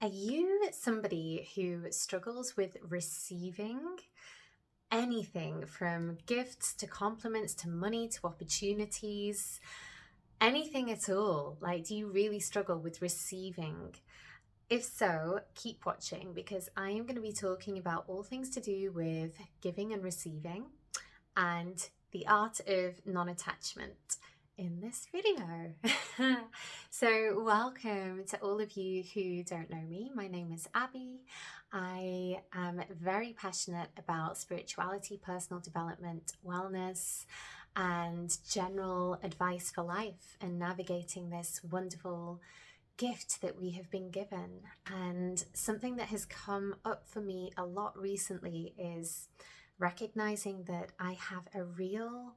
Are you somebody who struggles with receiving anything from gifts to compliments to money to opportunities, anything at all? Like, do you really struggle with receiving? If so, keep watching because I am going to be talking about all things to do with giving and receiving and the art of non attachment in this video. So, welcome to all of you who don't know me. My name is Abby. I am very passionate about spirituality, personal development, wellness, and general advice for life and navigating this wonderful gift that we have been given. And something that has come up for me a lot recently is recognizing that I have a real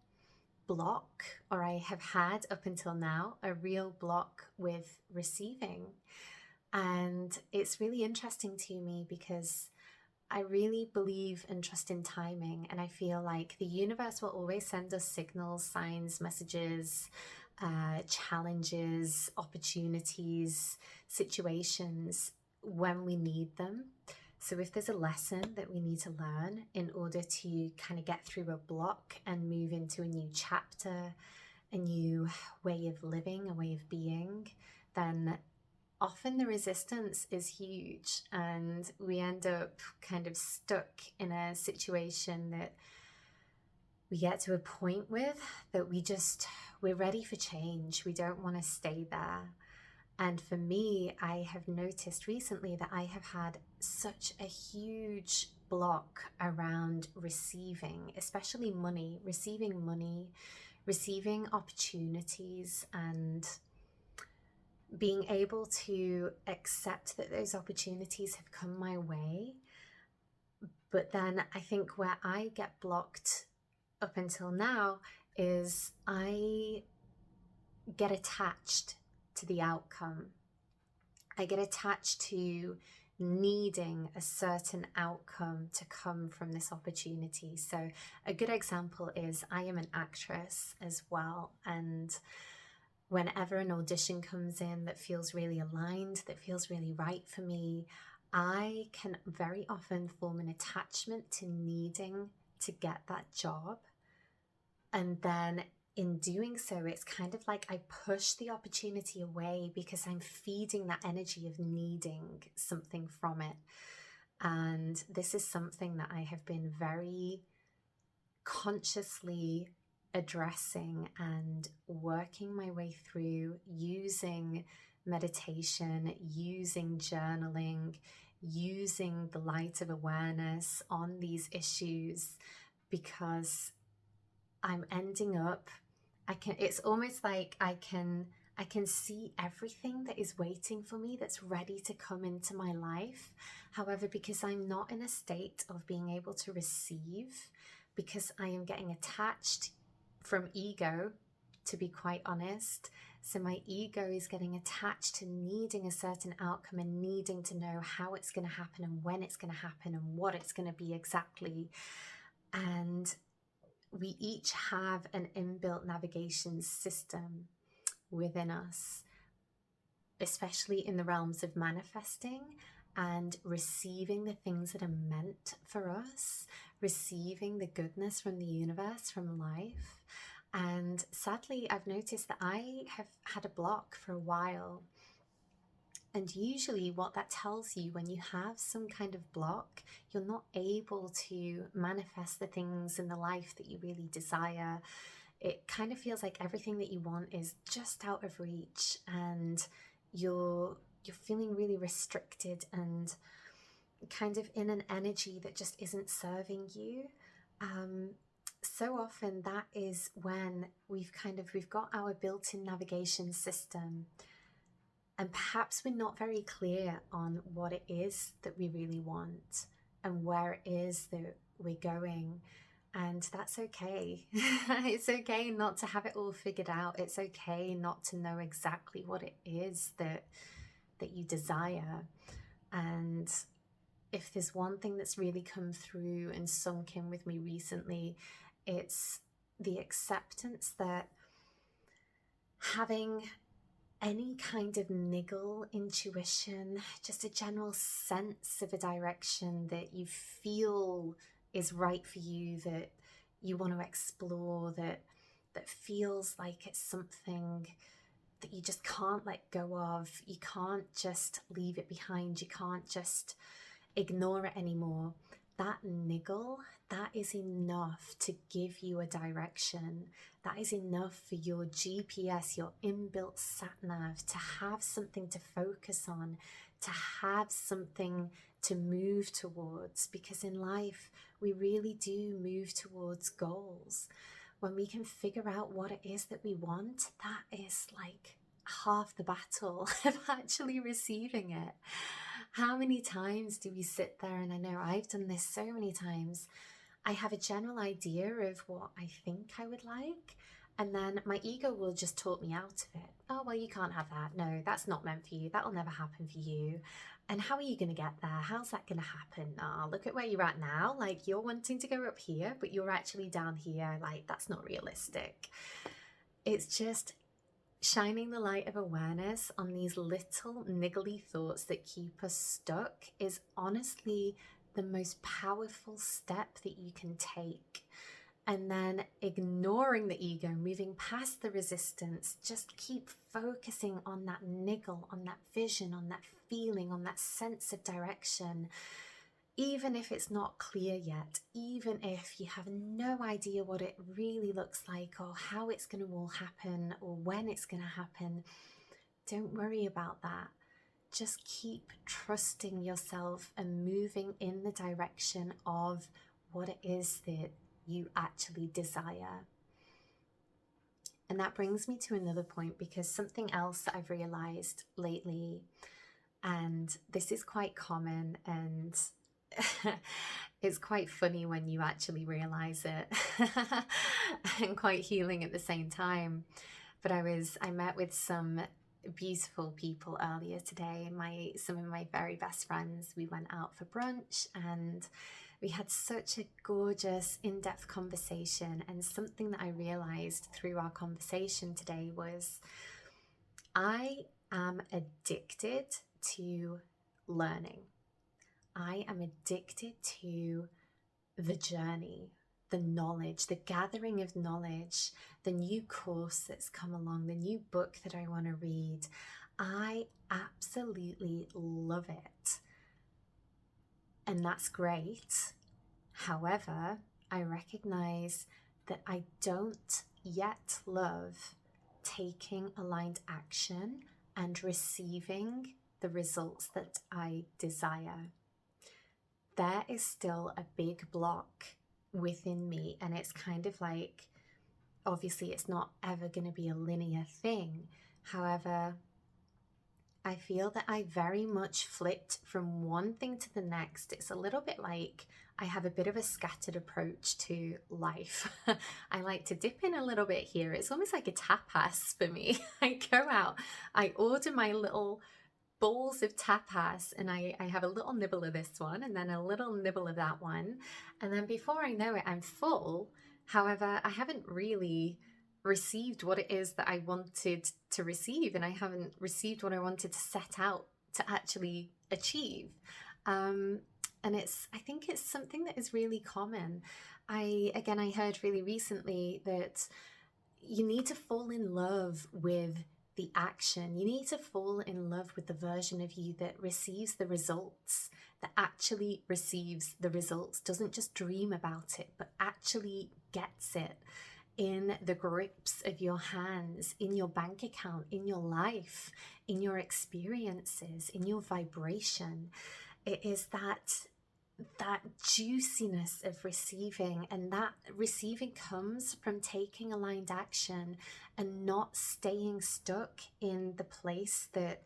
block, or I have had up until now, a real block with receiving. And it's really interesting to me because I really believe and trust in timing. And I feel like the universe will always send us signals, signs, messages, challenges, opportunities, situations when we need them. So if there's a lesson that we need to learn in order to kind of get through a block and move into a new chapter, a new way of living, a way of being, then often the resistance is huge and we end up kind of stuck in a situation that we get to a point with that we're ready for change. We don't want to stay there. And for me, I have noticed recently that I have had such a huge block around receiving, especially money, receiving opportunities, and being able to accept that those opportunities have come my way. But then I think where I get blocked up until now is I get attached to the outcome. I get attached to needing a certain outcome to come from this opportunity. So a good example is I am an actress as well, and whenever an audition comes in that feels really aligned, that feels really right for me, I can very often form an attachment to needing to get that job. And then in doing so, it's kind of like I push the opportunity away because I'm feeding that energy of needing something from it. And this is something that I have been very consciously addressing and working my way through using meditation, using journaling, using the light of awareness on these issues, because I'm ending up, it's almost like I can see everything that is waiting for me, that's ready to come into my life. However, because I'm not in a state of being able to receive, because I am getting attached from ego, to be quite honest. So my ego is getting attached to needing a certain outcome and needing to know how it's going to happen and when it's going to happen and what it's going to be exactly. And we each have an inbuilt navigation system within us, especially in the realms of manifesting and receiving the things that are meant for us, receiving the goodness from the universe, from life. And sadly, I've noticed that I have had a block for a while. And usually what that tells you, when you have some kind of block, you're not able to manifest the things in the life that you really desire. It kind of feels like everything that you want is just out of reach, and you're feeling really restricted and kind of in an energy that just isn't serving you. So often that is when we've got our built-in navigation system, and perhaps we're not very clear on what it is that we really want and where it is that we're going. And that's okay. It's okay not to have it all figured out. It's okay not to know exactly what it is that you desire. And if there's one thing that's really come through and sunk in with me recently, it's the acceptance that having any kind of niggle, intuition, just a general sense of a direction that you feel is right for you, that you want to explore, that feels like it's something that you just can't let go of. You can't just leave it behind. You can't just ignore it anymore. That niggle, that is enough to give you a direction. That is enough for your GPS, your inbuilt sat nav, to have something to focus on, to have something to move towards. Because in life, we really do move towards goals. When we can figure out what it is that we want, that is like half the battle of actually receiving it. How many times do we sit there, and I know I've done this so many times, I have a general idea of what I think I would like, and then my ego will just talk me out of it. Oh, well, you can't have that. No, that's not meant for you. That'll never happen for you. And how are you going to get there? How's that going to happen? Oh, look at where you're at now. Like, you're wanting to go up here, but you're actually down here. Like, that's not realistic. It's just shining the light of awareness on these little niggly thoughts that keep us stuck is honestly the most powerful step that you can take. And then ignoring the ego, moving past the resistance, just keep focusing on that niggle, on that vision, on that feeling, on that sense of direction. Even if it's not clear yet, even if you have no idea what it really looks like or how it's going to all happen or when it's going to happen, don't worry about that. Just keep trusting yourself and moving in the direction of what it is that you actually desire. And that brings me to another point, because something else that I've realized lately, and this is quite common and it's quite funny when you actually realize it and quite healing at the same time. But I met with some beautiful people earlier today. Some of my very best friends, we went out for brunch and we had such a gorgeous in-depth conversation. And something that I realized through our conversation today was I am addicted to learning. I am addicted to the journey, the knowledge, the gathering of knowledge, the new course that's come along, the new book that I want to read. I absolutely love it. And that's great. However, I recognize that I don't yet love taking aligned action and receiving the results that I desire. There is still a big block within me, and it's kind of like, obviously it's not ever going to be a linear thing. However, I feel that I very much flipped from one thing to the next. It's a little bit like I have a bit of a scattered approach to life. I like to dip in a little bit here. It's almost like a tapas for me. I go out, I order my little bowls of tapas, and I have a little nibble of this one and then a little nibble of that one. And then before I know it, I'm full. However, I haven't really received what it is that I wanted to receive, and I haven't received what I wanted to set out to actually achieve. And I think it's something that is really common. I heard really recently that you need to fall in love with the action. You need to fall in love with the version of you that receives the results, that actually receives the results, doesn't just dream about it, but actually gets it in the grips of your hands, in your bank account, in your life, in your experiences, in your vibration. It is that juiciness of receiving, and that receiving comes from taking aligned action and not staying stuck in the place that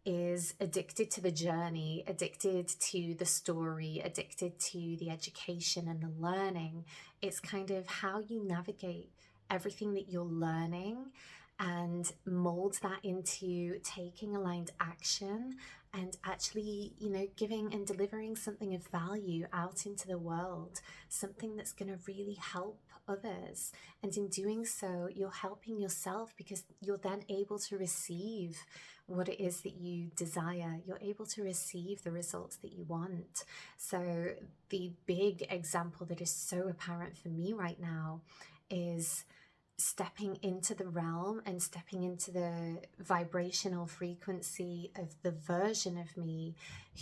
is addicted to the journey, addicted to the story, addicted to the education and the learning. It's kind of how you navigate everything that you're learning and mold that into taking aligned action and actually, giving and delivering something of value out into the world, something that's going to really help others. And in doing so, you're helping yourself, because you're then able to receive what it is that you desire. You're able to receive the results that you want. So the big example that is so apparent for me right now is stepping into the realm and stepping into the vibrational frequency of the version of me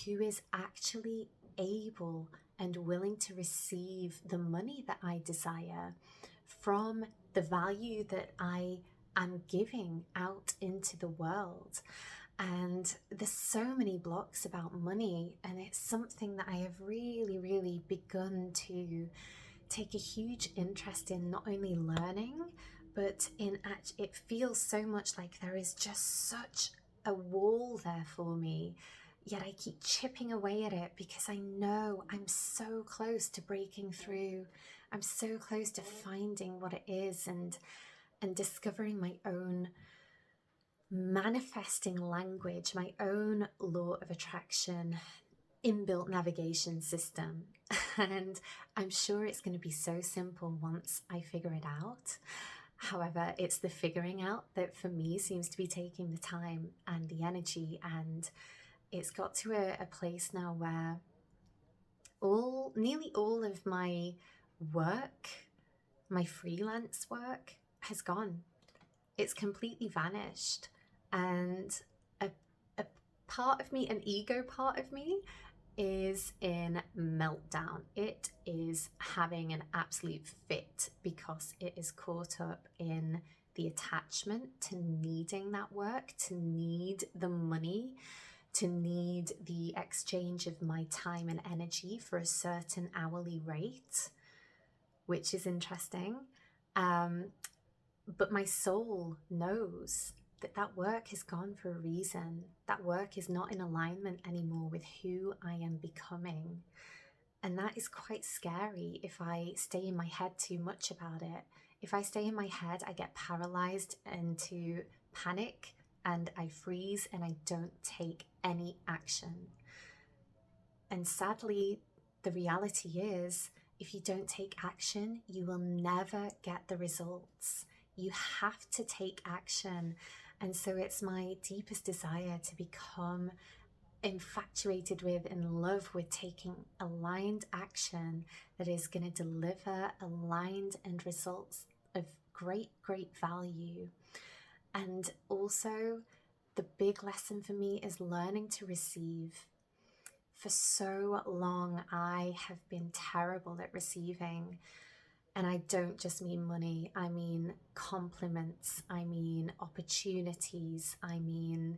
who is actually able and willing to receive the money that I desire from the value that I am giving out into the world. And there's so many blocks about money, and it's something that I have really begun to take a huge interest in, not only learning, but it feels so much like there is just such a wall there for me, yet I keep chipping away at it because I know I'm so close to breaking through. I'm so close to finding what it is and discovering my own manifesting language, my own law of attraction, inbuilt navigation system. And I'm sure it's going to be so simple once I figure it out. However, it's the figuring out that for me seems to be taking the time and the energy, and it's got to a place now where nearly all of my work, my freelance work, has gone. It's completely vanished. And a part of me, an ego part of me, is in meltdown. It is having an absolute fit because it is caught up in the attachment to needing that work, to need the money, to need the exchange of my time and energy for a certain hourly rate, which is interesting. But my soul knows that work is gone for a reason. That work is not in alignment anymore with who I am becoming. And that is quite scary if I stay in my head too much about it. If I stay in my head, I get paralyzed into panic and I freeze and I don't take any action. And sadly, the reality is, if you don't take action, you will never get the results. You have to take action. And so it's my deepest desire to become infatuated with and in love with taking aligned action that is going to deliver aligned and results of great value. And also, the big lesson for me is learning to receive. For so long, I have been terrible at receiving. And I don't just mean money, I mean compliments, I mean opportunities, I mean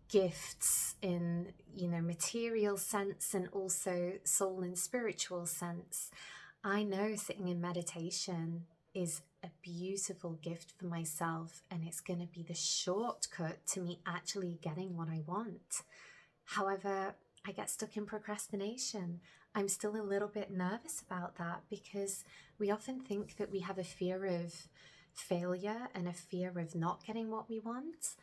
gifts in, material sense, and also soul and spiritual sense. I know sitting in meditation is a beautiful gift for myself, and it's going to be the shortcut to me actually getting what I want. However, I get stuck in procrastination. I'm still a little bit nervous about that because we often think that we have a fear of failure and a fear of not getting what we want.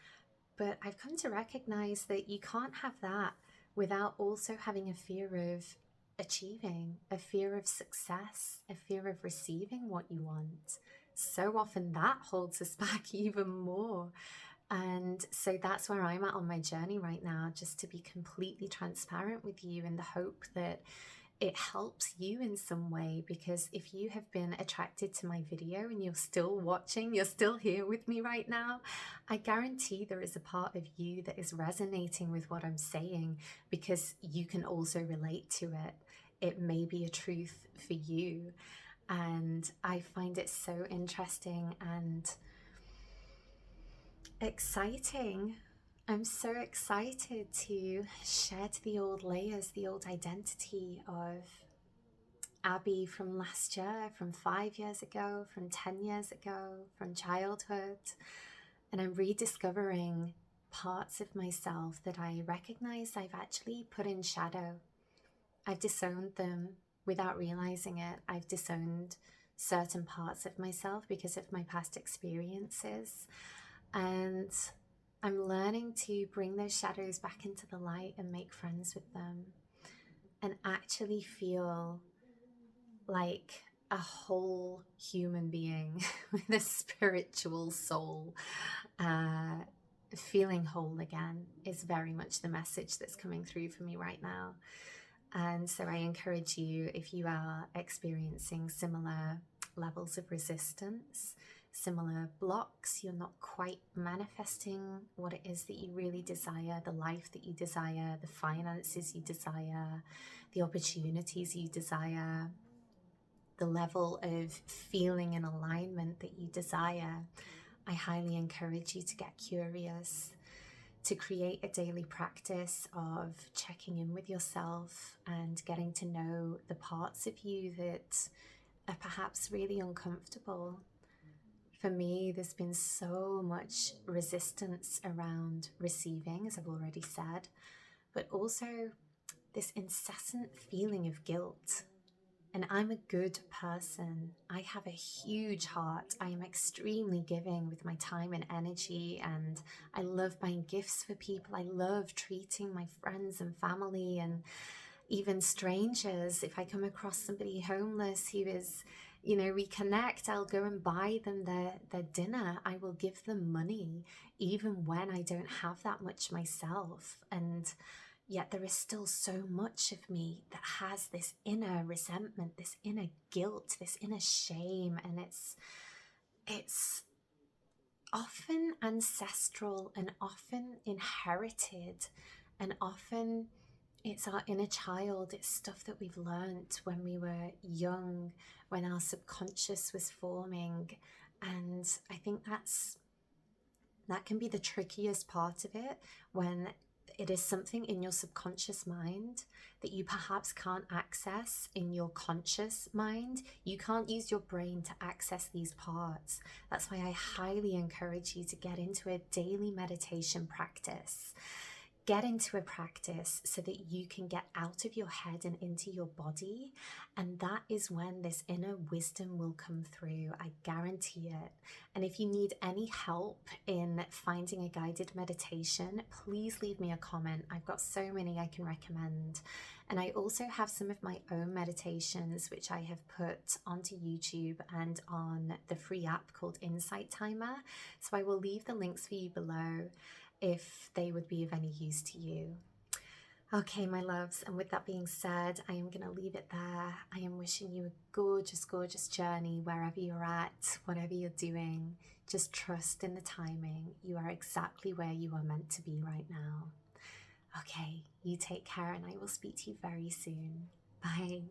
But I've come to recognize that you can't have that without also having a fear of achieving, a fear of success, a fear of receiving what you want. So often that holds us back even more. And so that's where I'm at on my journey right now, just to be completely transparent with you in the hope that it helps you in some way. Because if you have been attracted to my video and you're still watching, you're still here with me right now, I guarantee there is a part of you that is resonating with what I'm saying, because you can also relate to it. It may be a truth for you. And I find it so interesting and exciting. I'm so excited to shed the old layers, the old identity of Abby from last year, from 5 years ago, from 10 years ago, from childhood. And I'm rediscovering parts of myself that I recognize I've actually put in shadow. I've disowned them without realizing it. I've disowned certain parts of myself because of my past experiences. And I'm learning to bring those shadows back into the light and make friends with them and actually feel like a whole human being with a spiritual soul, feeling whole again is very much the message that's coming through for me right now. And so I encourage you, if you are experiencing similar levels of resistance, similar blocks, you're not quite manifesting what it is that you really desire, the life that you desire, the finances you desire, the opportunities you desire, the level of feeling and alignment that you desire, I highly encourage you to get curious, to create a daily practice of checking in with yourself and getting to know the parts of you that are perhaps really uncomfortable. For me, there's been so much resistance around receiving, as I've already said, but also this incessant feeling of guilt. And I'm a good person. I have a huge heart. I am extremely giving with my time and energy, and I love buying gifts for people. I love treating my friends and family and even strangers. If I come across somebody homeless who is, we connect, I'll go and buy them their dinner. I will give them money, even when I don't have that much myself. And yet there is still so much of me that has this inner resentment, this inner guilt, this inner shame. And it's often ancestral and often inherited, and often it's our inner child. It's stuff that we've learned when we were young, when our subconscious was forming. And I think that can be the trickiest part of it, when it is something in your subconscious mind that you perhaps can't access in your conscious mind. You can't use your brain to access these parts. That's why I highly encourage you to get into a daily meditation practice. Get into a practice so that you can get out of your head and into your body. And that is when this inner wisdom will come through. I guarantee it. And if you need any help in finding a guided meditation, please leave me a comment. I've got so many I can recommend. And I also have some of my own meditations, which I have put onto YouTube and on the free app called Insight Timer. So I will leave the links for you below if they would be of any use to you. Okay, my loves, and with that being said, I am going to leave it there. I am wishing you a gorgeous, gorgeous journey wherever you're at, whatever you're doing. Just trust in the timing. You are exactly where you are meant to be right now. Okay, you take care, and I will speak to you very soon. Bye.